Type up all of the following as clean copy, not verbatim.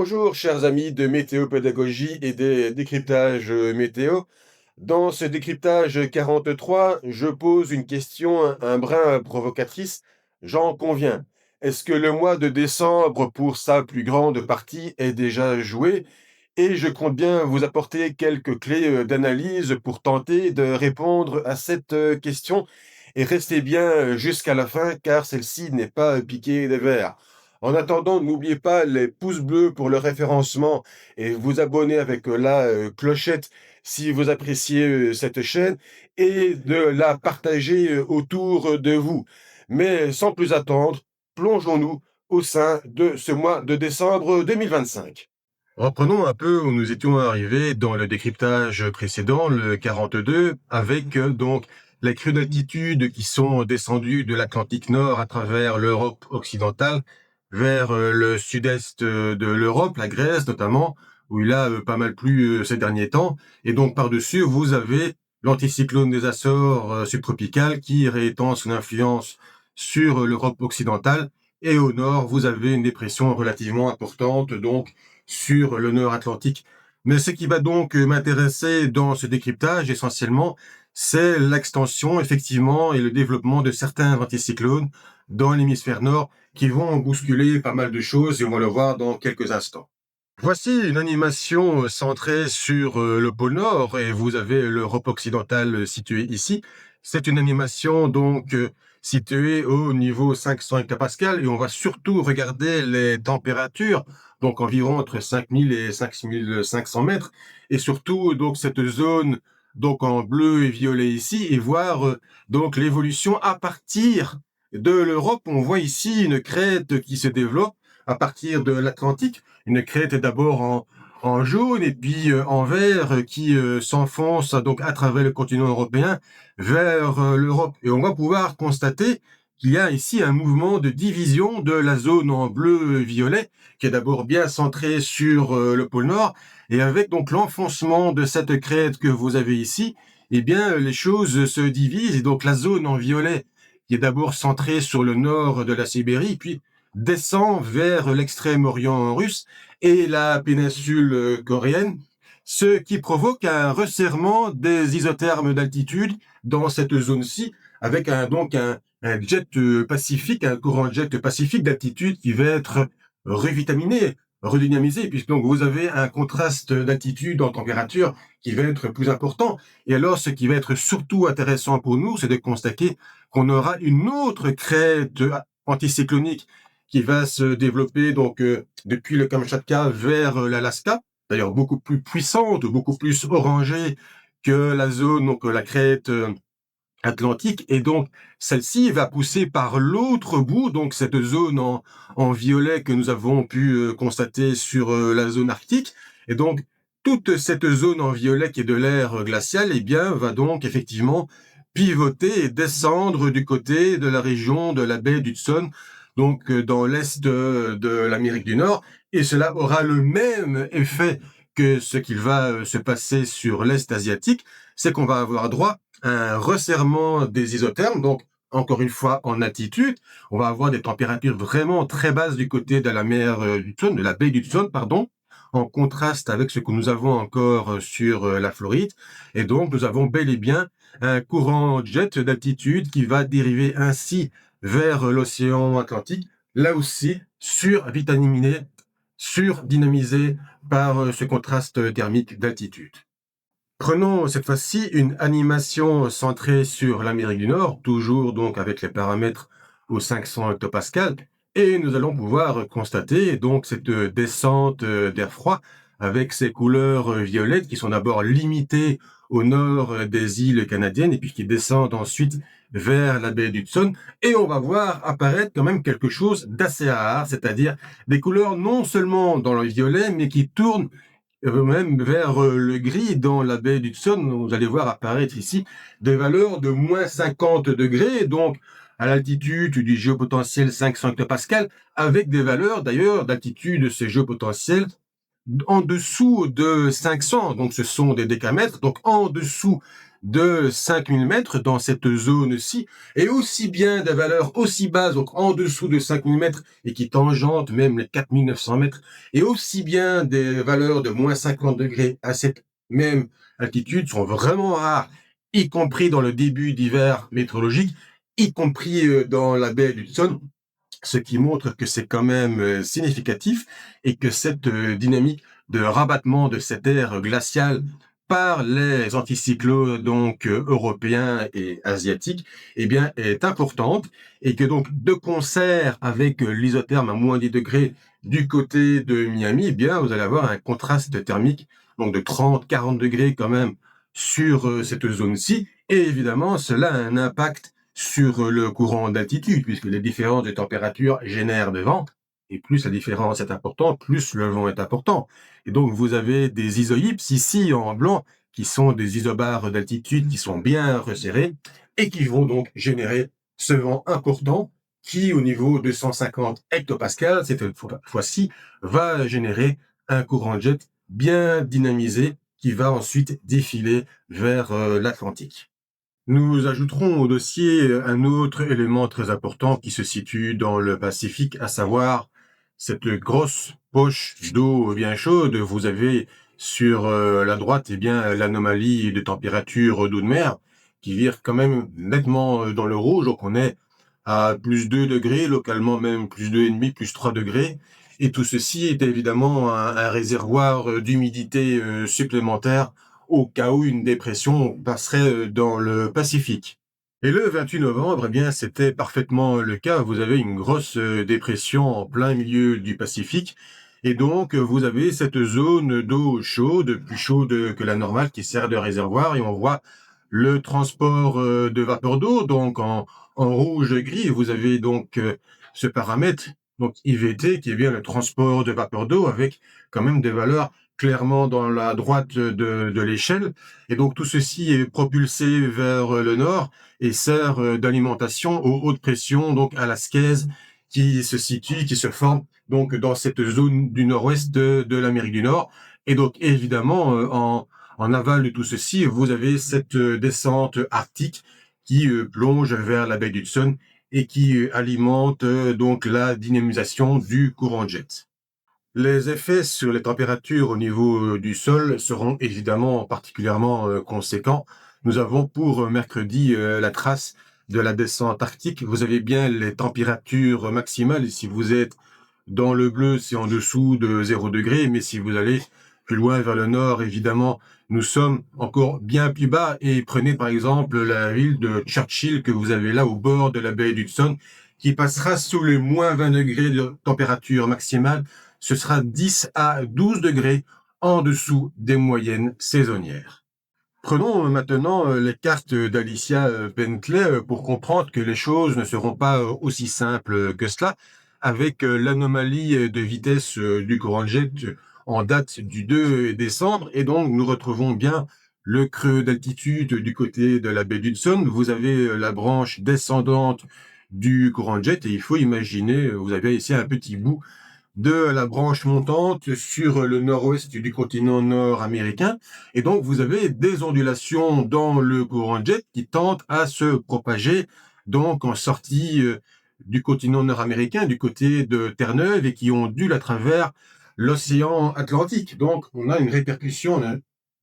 Bonjour chers amis de météopédagogie et des décryptages météo. Dans ce décryptage 43, je pose une question un brin provocatrice, j'en conviens. Est-ce que le mois de décembre, pour sa plus grande partie, est déjà joué? Et je compte bien vous apporter quelques clés d'analyse pour tenter de répondre à cette question. Et restez bien jusqu'à la fin, car celle-ci n'est pas piquée des vers. En attendant, n'oubliez pas les pouces bleus pour le référencement et vous abonner avec la clochette si vous appréciez cette chaîne et de la partager autour de vous. Mais sans plus attendre, plongeons-nous au sein de ce mois de décembre 2025. Reprenons un peu où nous étions arrivés dans le décryptage précédent, le 42, avec donc les crues d'altitude qui sont descendues de l'Atlantique Nord à travers l'Europe occidentale vers le sud-est de l'Europe, la Grèce notamment, où il a pas mal plu ces derniers temps. Et donc par-dessus, vous avez l'anticyclone des Açores subtropical qui étend son influence sur l'Europe occidentale. Et au nord, vous avez une dépression relativement importante, donc sur le nord Atlantique. Mais ce qui va donc m'intéresser dans ce décryptage essentiellement, c'est l'extension effectivement et le développement de certains anticyclones dans l'hémisphère nord qui vont bousculer pas mal de choses et on va le voir dans quelques instants. Voici une animation centrée sur le pôle Nord et vous avez l'Europe occidentale située ici. C'est une animation donc située au niveau 500 hectopascal et on va surtout regarder les températures, donc environ entre 5000 et 5500 mètres et surtout donc cette zone donc en bleu et violet ici et voir donc l'évolution à partir de l'Europe. On voit ici une crête qui se développe à partir de l'Atlantique. Une crête d'abord en jaune et puis en vert qui s'enfonce donc à travers le continent européen vers l'Europe. Et on va pouvoir constater qu'il y a ici un mouvement de division de la zone en bleu-violet qui est d'abord bien centrée sur le pôle Nord et avec donc l'enfoncement de cette crête que vous avez ici, eh bien les choses se divisent et donc la zone en violet qui est d'abord centrée sur le nord de la Sibérie, puis descend vers l'extrême-orient russe et la péninsule coréenne, ce qui provoque un resserrement des isothermes d'altitude dans cette zone-ci, avec un jet pacifique, un courant jet pacifique d'altitude qui va être revitaminé, redynamisé, puisque donc vous avez un contraste d'altitude en température qui va être plus important. Et alors, ce qui va être surtout intéressant pour nous, c'est de constater qu'on aura une autre crête anticyclonique qui va se développer donc depuis le Kamchatka vers l'Alaska, d'ailleurs beaucoup plus puissante, beaucoup plus orangée que la zone, donc la crête atlantique, et donc celle-ci va pousser par l'autre bout, donc cette zone en violet que nous avons pu constater sur la zone arctique, et donc toute cette zone en violet qui est de l'ère glaciale, eh bien, va donc effectivement pivoter et descendre du côté de la région de la baie d'Hudson, donc dans l'est de l'Amérique du Nord, et cela aura le même effet que ce qu'il va se passer sur l'est asiatique, c'est qu'on va avoir droit à un resserrement des isothermes, donc encore une fois en altitude, on va avoir des températures vraiment très basses du côté de la mer d'Hudson, de la baie d'Hudson, pardon, en contraste avec ce que nous avons encore sur la Floride, et donc nous avons bel et bien un courant jet d'altitude qui va dériver ainsi vers l'océan Atlantique, là aussi survitaminé, surdynamisé par ce contraste thermique d'altitude. Prenons cette fois-ci une animation centrée sur l'Amérique du Nord, toujours donc avec les paramètres aux 500 hectopascales, et nous allons pouvoir constater donc cette descente d'air froid avec ces couleurs violettes qui sont d'abord limitées au nord des îles canadiennes et puis qui descendent ensuite vers la baie d'Hudson. Et on va voir apparaître quand même quelque chose d'assez rare, c'est-à-dire des couleurs non seulement dans le violet, mais qui tournent même vers le gris dans la baie d'Hudson. Vous allez voir apparaître ici des valeurs de moins 50 degrés, donc à l'altitude du géopotentiel 500 hectopascal, avec des valeurs d'ailleurs d'altitude de ces géopotentiels en dessous de 500, donc ce sont des décamètres, donc en dessous de 5000 mètres dans cette zone-ci, et aussi bien des valeurs aussi basses, donc en dessous de 5000 mètres, et qui tangentent même les 4900 mètres, et aussi bien des valeurs de moins 50 degrés à cette même altitude sont vraiment rares, y compris dans le début d'hiver météorologique, y compris dans la baie d'Hudson, ce qui montre que c'est quand même significatif et que cette dynamique de rabattement de cette aire glaciale par les anticyclones donc européens et asiatiques, eh bien, est importante et que donc de concert avec l'isotherme à moins 10 degrés du côté de Miami, eh bien, vous allez avoir un contraste thermique donc de 30-40 degrés quand même sur cette zone-ci. Et évidemment, cela a un impact sur le courant d'altitude, puisque les différences de température génèrent de vent, et plus la différence est importante, plus le vent est important. Et donc, vous avez des isohypses ici en blanc, qui sont des isobars d'altitude qui sont bien resserrés, et qui vont donc générer ce vent important, qui, au niveau de 150 hectopascales, cette fois-ci, va générer un courant de jet bien dynamisé, qui va ensuite défiler vers l'Atlantique. Nous ajouterons au dossier un autre élément très important qui se situe dans le Pacifique, à savoir cette grosse poche d'eau bien chaude. Vous avez sur la droite eh bien l'anomalie de température d'eau de mer qui vire quand même nettement dans le rouge. Donc on est à plus 2 degrés, localement même plus 2,5, plus 3 degrés. Et tout ceci est évidemment un réservoir d'humidité supplémentaire au cas où une dépression passerait dans le Pacifique. Et le 28 novembre, eh bien, c'était parfaitement le cas. Vous avez une grosse dépression en plein milieu du Pacifique. Et donc, vous avez cette zone d'eau chaude, plus chaude que la normale, qui sert de réservoir. Et on voit le transport de vapeur d'eau, donc en rouge-gris. Vous avez donc ce paramètre, donc IVT, qui est bien le transport de vapeur d'eau, avec quand même des valeurs clairement dans la droite de l'échelle. Et donc tout ceci est propulsé vers le nord et sert d'alimentation aux hautes pressions, donc à la Skies, qui se situe, qui se forme donc dans cette zone du nord-ouest de l'Amérique du Nord. Et donc évidemment, en aval de tout ceci, vous avez cette descente arctique qui plonge vers la baie d'Hudson et qui alimente donc la dynamisation du courant jet. Les effets sur les températures au niveau du sol seront évidemment particulièrement conséquents. Nous avons pour mercredi la trace de la descente arctique. Vous avez bien les températures maximales. Si vous êtes dans le bleu, c'est en dessous de 0 degré, mais si vous allez plus loin vers le nord, évidemment, nous sommes encore bien plus bas. Et prenez par exemple la ville de Churchill que vous avez là au bord de la baie d'Hudson, qui passera sous les moins 20 degrés de température maximale. Ce sera 10 à 12 degrés en dessous des moyennes saisonnières. Prenons maintenant les cartes d'Alicia Bentley pour comprendre que les choses ne seront pas aussi simples que cela, avec l'anomalie de vitesse du courant jet en date du 2 décembre. Et donc, nous retrouvons bien le creux d'altitude du côté de la baie d'Hudson. Vous avez la branche descendante du courant jet et il faut imaginer, vous avez ici un petit bout de la branche montante sur le nord-ouest du continent nord-américain. Et donc, vous avez des ondulations dans le courant jet qui tentent à se propager donc en sortie du continent nord-américain, du côté de Terre-Neuve, et qui ondulent à travers l'océan Atlantique. Donc, on a une répercussion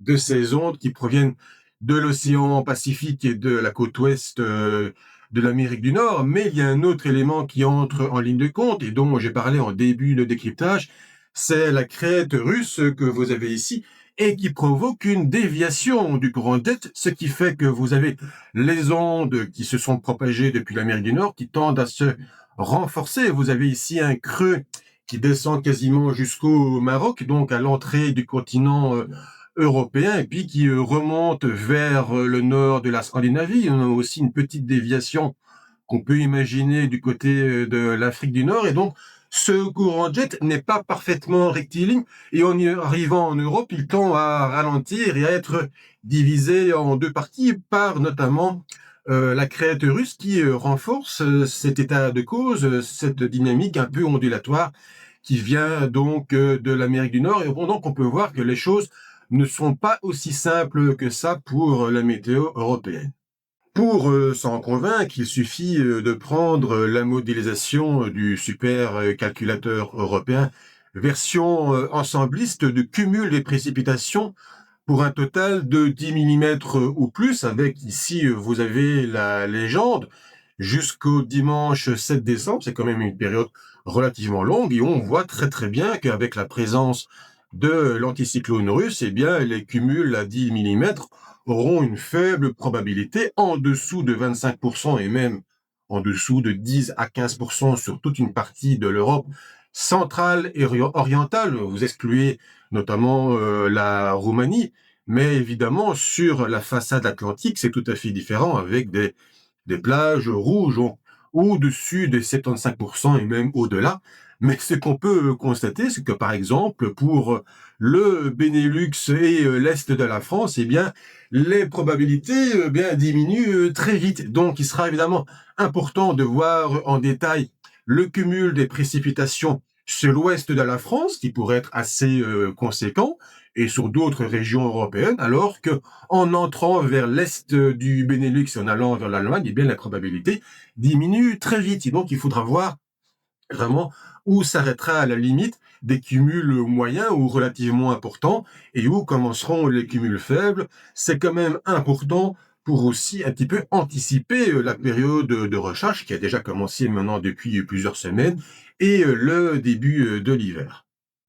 de ces ondes qui proviennent de l'océan Pacifique et de la côte ouest de l'Amérique du Nord, mais il y a un autre élément qui entre en ligne de compte et dont j'ai parlé en début de décryptage, c'est la crête russe que vous avez ici et qui provoque une déviation du courant jet, ce qui fait que vous avez les ondes qui se sont propagées depuis l'Amérique du Nord qui tendent à se renforcer. Vous avez ici un creux qui descend quasiment jusqu'au Maroc, donc à l'entrée du continent européen, et puis qui remonte vers le nord de la Scandinavie. On a aussi une petite déviation qu'on peut imaginer du côté de l'Afrique du Nord. Et donc, ce courant jet n'est pas parfaitement rectiligne. Et en y arrivant en Europe, il tend à ralentir et à être divisé en deux parties par notamment la crête russe qui renforce cet état de cause, cette dynamique un peu ondulatoire qui vient donc de l'Amérique du Nord. Et bon, donc on peut voir que les choses ne sont pas aussi simples que ça pour la météo européenne. Pour s'en convaincre, il suffit de prendre la modélisation du supercalculateur européen, version ensembliste de cumul des précipitations pour un total de 10 millimètres ou plus, avec ici, vous avez la légende, jusqu'au dimanche 7 décembre, c'est quand même une période relativement longue, et on voit très très bien qu'avec la présence de l'anticyclone russe, eh bien, les cumuls à 10 millimètres auront une faible probabilité, en dessous de 25% et même en dessous de 10 à 15% sur toute une partie de l'Europe centrale et orientale. Vous excluez notamment la Roumanie, mais évidemment, sur la façade atlantique, c'est tout à fait différent avec des plages rouges au-dessus des 75% et même au-delà. Mais ce qu'on peut constater, c'est que par exemple, pour le Benelux et l'Est de la France, eh bien, les probabilités bien, diminuent très vite. Donc, il sera évidemment important de voir en détail le cumul des précipitations sur l'ouest de la France, qui pourrait être assez conséquent, et sur d'autres régions européennes, alors que en entrant vers l'est du Benelux et en allant vers l'Allemagne, eh bien, la probabilité diminue très vite. Et donc, il faudra voir vraiment où s'arrêtera à la limite des cumuls moyens ou relativement importants et où commenceront les cumuls faibles. C'est quand même important pour aussi un petit peu anticiper la période de recharge qui a déjà commencé maintenant depuis plusieurs semaines et le début de l'hiver.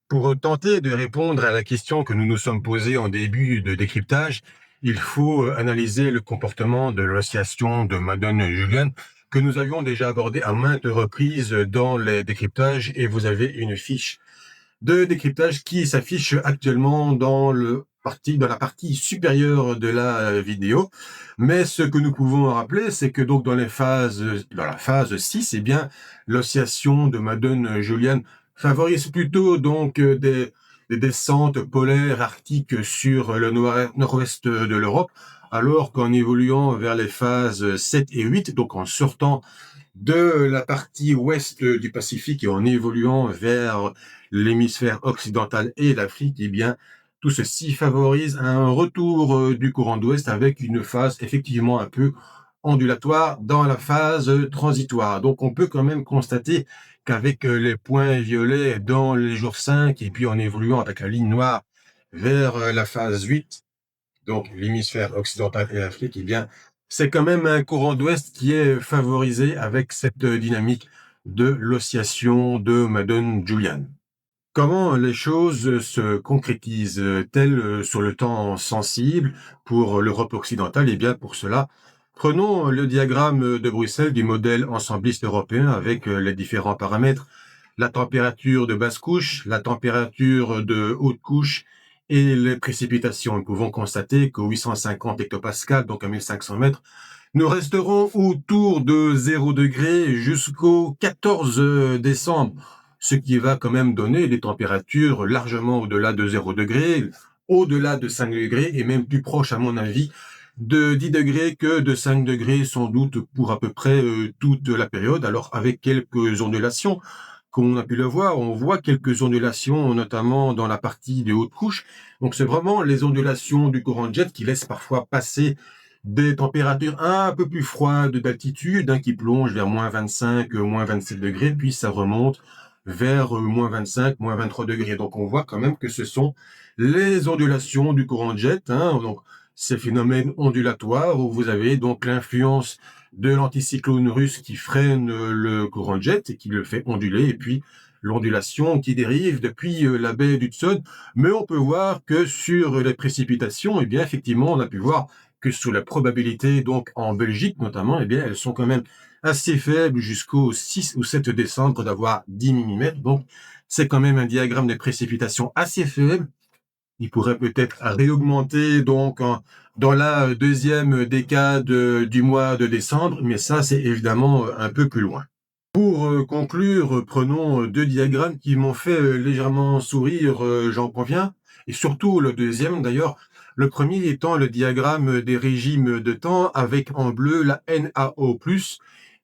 Pour tenter de répondre à la question que nous nous sommes posée en début de décryptage, il faut analyser le comportement de l'oscillation de Madden-Julian que nous avions déjà abordé à maintes reprises dans les décryptages, et vous avez une fiche de décryptage qui s'affiche actuellement dans la partie supérieure de la vidéo. Mais ce que nous pouvons rappeler, c'est que donc dans la phase 6, eh bien, l'oscillation de Madden-Julian favorise plutôt donc des descentes polaires arctiques sur le nord-ouest de l'Europe, alors qu'en évoluant vers les phases 7 et 8, donc en sortant de la partie ouest du Pacifique et en évoluant vers l'hémisphère occidental et l'Afrique, eh bien, tout ceci favorise un retour du courant d'ouest avec une phase effectivement un peu ondulatoire dans la phase transitoire. Donc, on peut quand même constater qu'avec les points violets dans les jours 5 et puis en évoluant avec la ligne noire vers la phase 8, donc l'hémisphère occidental et l'Afrique, eh bien, c'est quand même un courant d'ouest qui est favorisé avec cette dynamique de l'oscillation de Madden-Julian. Comment les choses se concrétisent-elles sur le temps sensible pour l'Europe occidentale? Eh bien, pour cela, prenons le diagramme de Bruxelles du modèle ensembliste européen avec les différents paramètres, la température de basse couche, la température de haute couche et les précipitations. Nous pouvons constater qu'aux 850 hectopascales, donc à 1500 mètres, nous resterons autour de 0 degré jusqu'au 14 décembre, ce qui va quand même donner des températures largement au-delà de 0 degré, au-delà de 5 degrés et même plus proche, à mon avis, de 10 degrés que de 5 degrés sans doute pour à peu près toute la période, alors avec quelques ondulations. Comme on a pu le voir, on voit quelques ondulations, notamment dans la partie des hautes couches. Donc c'est vraiment les ondulations du courant de jet qui laissent parfois passer des températures un peu plus froides d'altitude, qui plongent vers moins 25, moins 27 degrés, puis ça remonte vers moins 25, moins 23 degrés. Donc on voit quand même que ce sont les ondulations du courant de jet, donc ces phénomènes ondulatoires où vous avez donc l'influence de l'anticyclone russe qui freine le courant de jet et qui le fait onduler, et puis l'ondulation qui dérive depuis la baie d'Hudson. Mais on peut voir que sur les précipitations, eh bien effectivement, on a pu voir que sur la probabilité, donc en Belgique notamment, eh bien elles sont quand même assez faibles jusqu'au 6 ou 7 décembre d'avoir 10 millimètres. Donc c'est quand même un diagramme des précipitations assez faible. Il pourrait peut-être réaugmenter donc dans la deuxième décade du mois de décembre, mais ça c'est évidemment un peu plus loin. Pour conclure, prenons deux diagrammes qui m'ont fait légèrement sourire, j'en conviens, et surtout le deuxième d'ailleurs. Le premier étant le diagramme des régimes de temps avec en bleu la NAO+,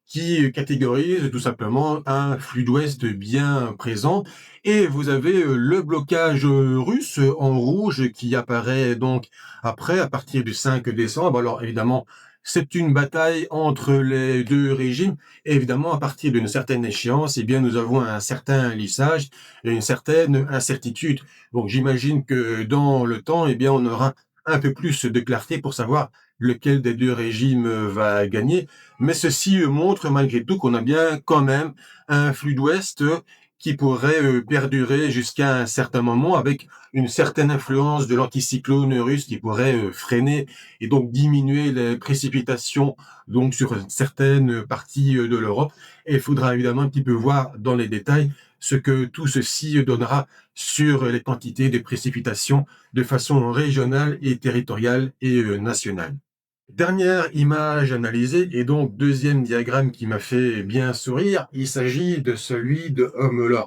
qui catégorise tout simplement un flux d'ouest bien présent. Et vous avez le blocage russe en rouge qui apparaît donc après, à partir du 5 décembre. Alors évidemment, c'est une bataille entre les deux régimes. Et évidemment, à partir d'une certaine échéance, eh bien, nous avons un certain lissage et une certaine incertitude. Donc j'imagine que dans le temps, eh bien, on aura un peu plus de clarté pour savoir lequel des deux régimes va gagner. Mais ceci montre malgré tout qu'on a bien quand même un flux d'ouest qui pourrait perdurer jusqu'à un certain moment avec une certaine influence de l'anticyclone russe qui pourrait freiner et donc diminuer les précipitations donc sur certaines parties de l'Europe. Et il faudra évidemment un petit peu voir dans les détails ce que tout ceci donnera sur les quantités de précipitations de façon régionale et territoriale et nationale. Dernière image analysée et donc deuxième diagramme qui m'a fait bien sourire, il s'agit de celui de Homeler,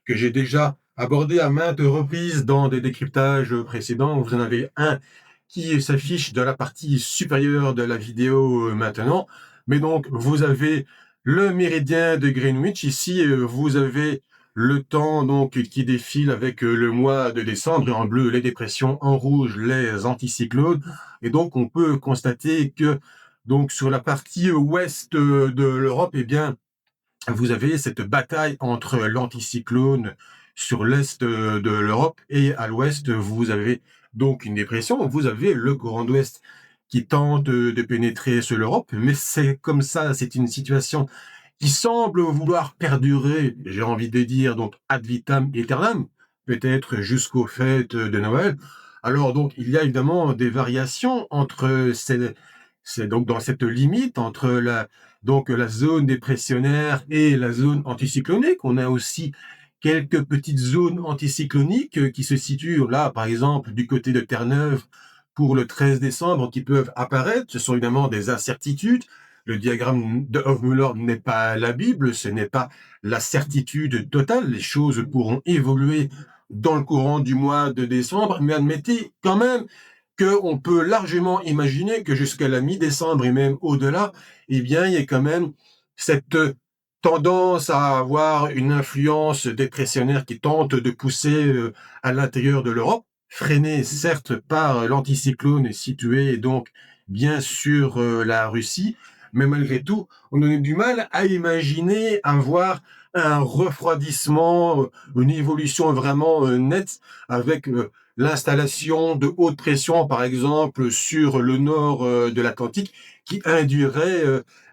que j'ai déjà abordé à maintes reprises dans des décryptages précédents. Vous en avez un qui s'affiche dans la partie supérieure de la vidéo maintenant. Mais donc, vous avez le méridien de Greenwich. Ici, vous avez le temps donc qui défile avec le mois de décembre, et en bleu les dépressions, en rouge les anticyclones. Et donc, on peut constater que donc sur la partie ouest de l'Europe, eh bien, vous avez cette bataille entre l'anticyclone sur l'est de l'Europe et à l'ouest, vous avez donc une dépression. Vous avez le Grand Ouest qui tente de pénétrer sur l'Europe, mais c'est comme ça, c'est une situation qui semble vouloir perdurer, j'ai envie de dire, donc ad vitam aeternam, peut-être jusqu'aux fêtes de Noël. Alors donc, il y a évidemment des variations entre c'est donc dans cette limite entre la zone dépressionnaire et la zone anticyclonique. On a aussi quelques petites zones anticycloniques qui se situent là, par exemple, du côté de Terre-Neuve pour le 13 décembre, qui peuvent apparaître. Ce sont évidemment des incertitudes. Le diagramme de Hofmüller n'est pas la Bible, ce n'est pas la certitude totale. Les choses pourront évoluer dans le courant du mois de décembre, mais admettez quand même qu'on peut largement imaginer que jusqu'à la mi-décembre et même au-delà, eh bien, il y a quand même cette tendance à avoir une influence dépressionnaire qui tente de pousser à l'intérieur de l'Europe, freinée certes par l'anticyclone situé donc bien sur la Russie, mais malgré tout, on a du mal à imaginer avoir un refroidissement, une évolution vraiment nette avec l'installation de haute pression, par exemple, sur le nord de l'Atlantique, qui induirait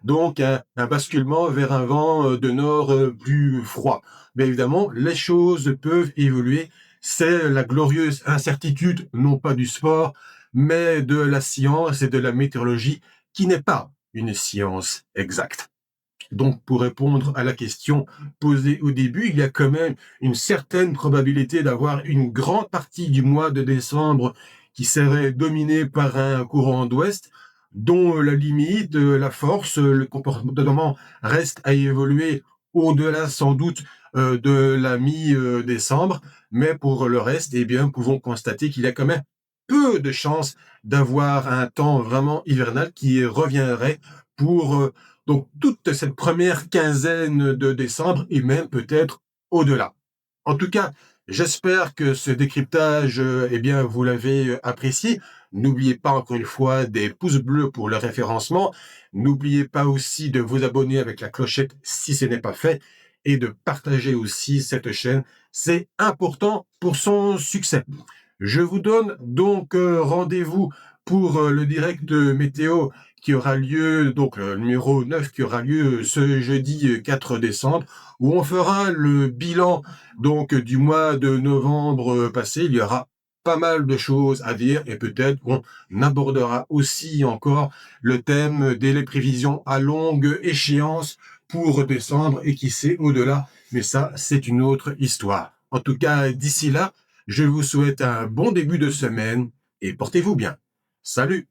donc un basculement vers un vent de nord plus froid. Mais évidemment, les choses peuvent évoluer. C'est la glorieuse incertitude, non pas du sport, mais de la science et de la météorologie, qui n'est pas une science exacte. Donc, pour répondre à la question posée au début, il y a quand même une certaine probabilité d'avoir une grande partie du mois de décembre qui serait dominée par un courant d'ouest, dont la limite, la force, le comportement reste à évoluer au-delà sans doute de la mi-décembre. Mais pour le reste, eh bien, nous pouvons constater qu'il y a quand même peu de chances d'avoir un temps vraiment hivernal qui reviendrait pour donc toute cette première quinzaine de décembre et même peut-être au-delà. En tout cas, j'espère que ce décryptage, eh bien, vous l'avez apprécié. N'oubliez pas encore une fois des pouces bleus pour le référencement. N'oubliez pas aussi de vous abonner avec la clochette si ce n'est pas fait et de partager aussi cette chaîne. C'est important pour son succès. Je vous donne donc rendez-vous pour le direct météo qui aura lieu, donc le numéro 9 qui aura lieu ce jeudi 4 décembre, où on fera le bilan donc du mois de novembre passé. Il y aura pas mal de choses à dire et peut-être qu'on abordera aussi encore le thème des prévisions à longue échéance pour décembre et qui sait au-delà. Mais ça, c'est une autre histoire. En tout cas, d'ici là, je vous souhaite un bon début de semaine et portez-vous bien. Salut!